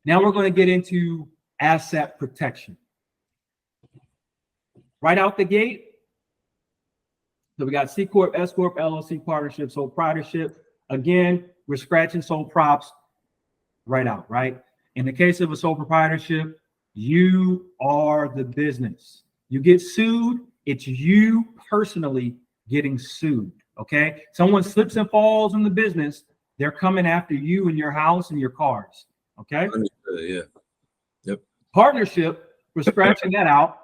Now we're going to get into asset protection. Right out the gate, so we got C Corp, S Corp, LLC, partnership, sole proprietorship. Again, we're scratching sole props right out, right? In the case of a sole proprietorship, you are the business. You get sued, it's you personally getting sued, okay? Someone slips and falls in the business, they're coming after you and your house and your cars, okay? Yeah. Yep. Partnership, we're scratching that out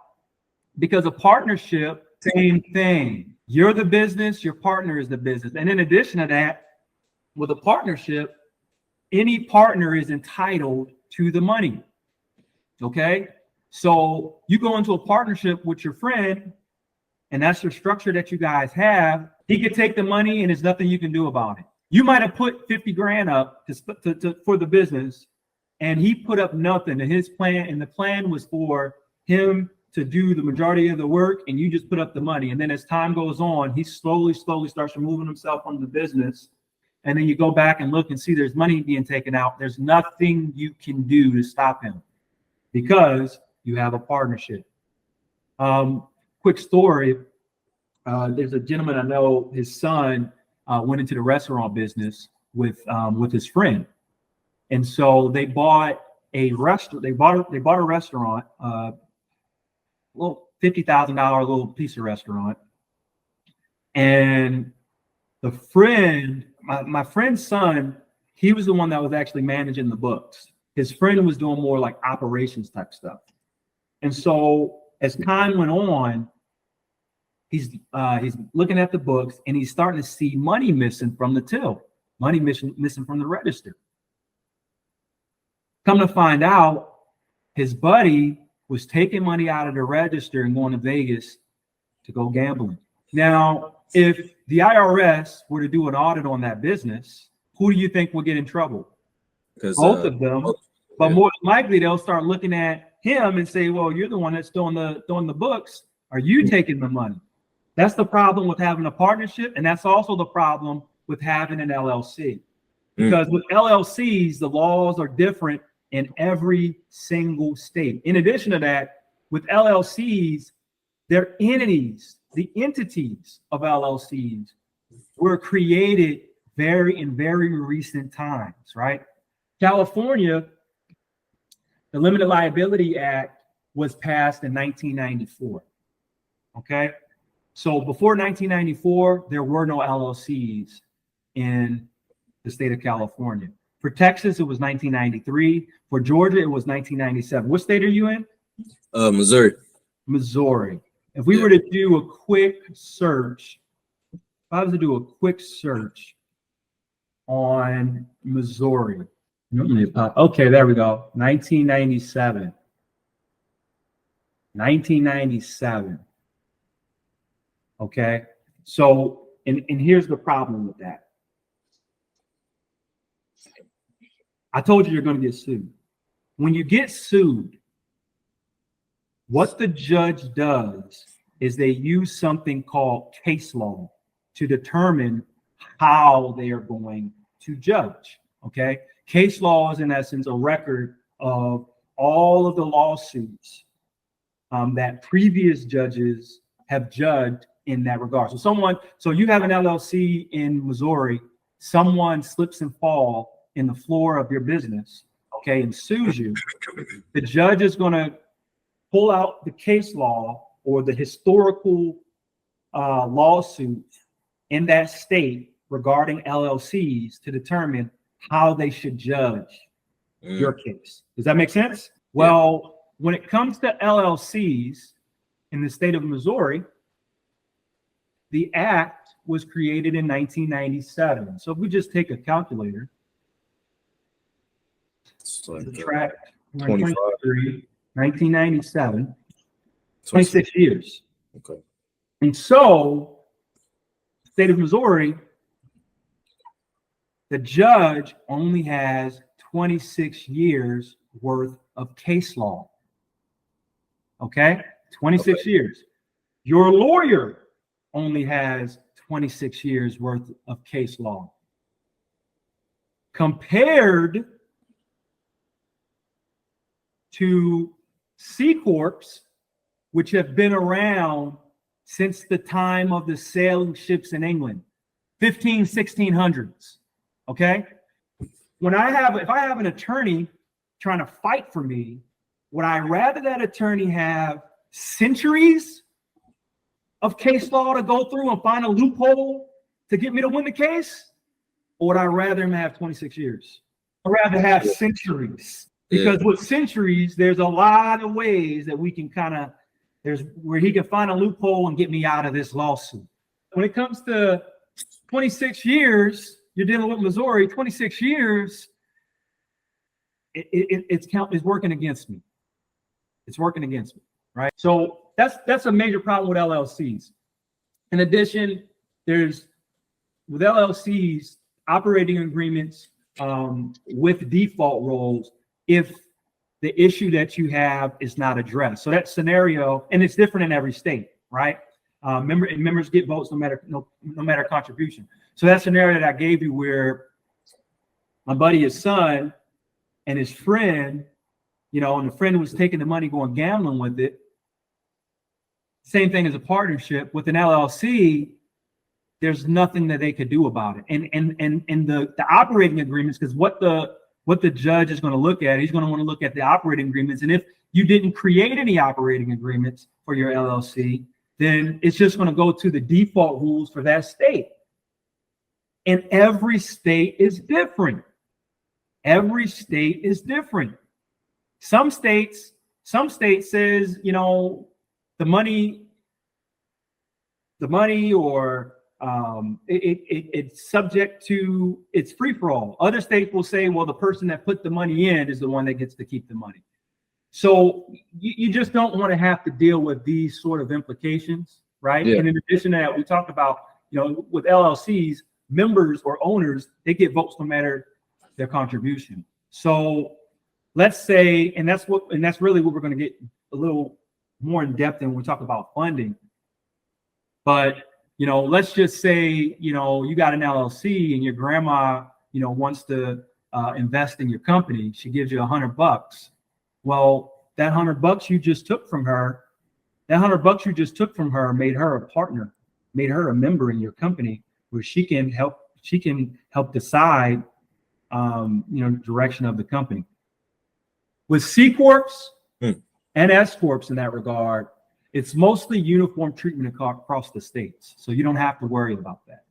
because a partnership, same thing. You're the business, your partner is the business. And in addition to that, with a partnership, any partner is entitled to the money, okay? So you go into a partnership with your friend, and that's the structure that you guys have. He could take the money and there's nothing you can do about it. You might have put 50 grand up for the business, and he put up nothing in his plan, and the plan was for him to do the majority of the work, and you just put up the money. And then as time goes on, he slowly starts removing himself from the business. And then you go back and look and see there's money being taken out. There's nothing you can do to stop him because you have a partnership. Quick story. There's a gentleman I know, his son went into the restaurant business with his friend. And so they bought a restaurant. They bought a restaurant, little $50,000 little piece of restaurant. And the friend, my friend's son, he was the one that was actually managing the books. His friend was doing more like operations type stuff. And so as time went on, he's looking at the books and he's starting to see money missing from the till, money missing from the register. Come to find out, his buddy was taking money out of the register and going to Vegas to go gambling. Now, if the IRS were to do an audit on that business, who do you think will get in trouble? Both of them. But more than likely, they'll start looking at him and say, well, you're the one that's doing the books. Are you taking the money? That's the problem with having a partnership. And that's also the problem with having an LLC. Because with LLCs, the laws are different in every single state. In addition to that, with LLCs, they're entities. The entities of LLCs were created in very recent times, right? California, the Limited Liability Act was passed in 1994, okay? So before 1994, there were no LLCs in the state of California. For Texas, it was 1993. For Georgia, it was 1997. What state are you in? Missouri. Missouri. If we were to do a quick search, if I was to do a quick search on Missouri. Okay, there we go. 1997. 1997. Okay. So, and here's the problem with that. I told you you're going to get sued. When you get sued, what the judge does is they use something called case law to determine how they are going to judge, okay? Case law is, in essence, a record of all of the lawsuits that previous judges have judged in that regard. So you have an LLC in Missouri, someone slips and falls in the floor of your business, okay, and sues you. The judge is going to pull out the case law or the historical lawsuits in that state regarding LLCs to determine how they should judge your case. Does that make sense? Well, when it comes to LLCs in the state of Missouri, the act was created in 1997. So if we just take a calculator, subtract 1997, 26 years. Okay. And so, state of Missouri, the judge only has 26 years worth of case law. Okay? 26 years. Your lawyer only has 26 years worth of case law. Compared to C corps, which have been around since the time of the sailing ships in England, 1600s. Okay. If I have an attorney trying to fight for me, would I rather that attorney have centuries of case law to go through and find a loophole to get me to win the case? Or would I rather him have 26 years? I'd rather have centuries, because with centuries, there's a lot of ways that we can there's where he can find a loophole and get me out of this lawsuit. When it comes to 26 years, you're dealing with Missouri, 26 years, it's working against me. It's working against me, right? So that's a major problem with LLCs. In addition, with LLCs, operating agreements with default roles if the issue that you have is not addressed. So that scenario, and it's different in every state, right? Members get votes no matter contribution. So that scenario that I gave you where my buddy, his son, and his friend, and the friend was taking the money, going gambling with it. Same thing as a partnership. With an LLC, there's nothing that they could do about it. And the operating agreements, because what the judge is going to look at, he's going to want to look at the operating agreements. And if you didn't create any operating agreements for your LLC, then it's just going to go to the default rules for that state. And every state is different. Every state is different. Some states says, the money or it's subject to, it's free for all. Other states will say, well, the person that put the money in is the one that gets to keep the money. So you just don't want to have to deal with these sort of implications, right? Yeah. And in addition to that, we talked about, with LLCs, members or owners, they get votes no matter their contribution. So let's say, and that's really what we're going to get a little more in depth in when we talk about funding. But let's just say, you got an LLC and your grandma, wants to invest in your company. She gives you $100. Well, that $100 you just took from her, made her a partner, made her a member in your company, where she can help decide, direction of the company. With C corps and S corps in that regard, it's mostly uniform treatment across the states. So you don't have to worry about that.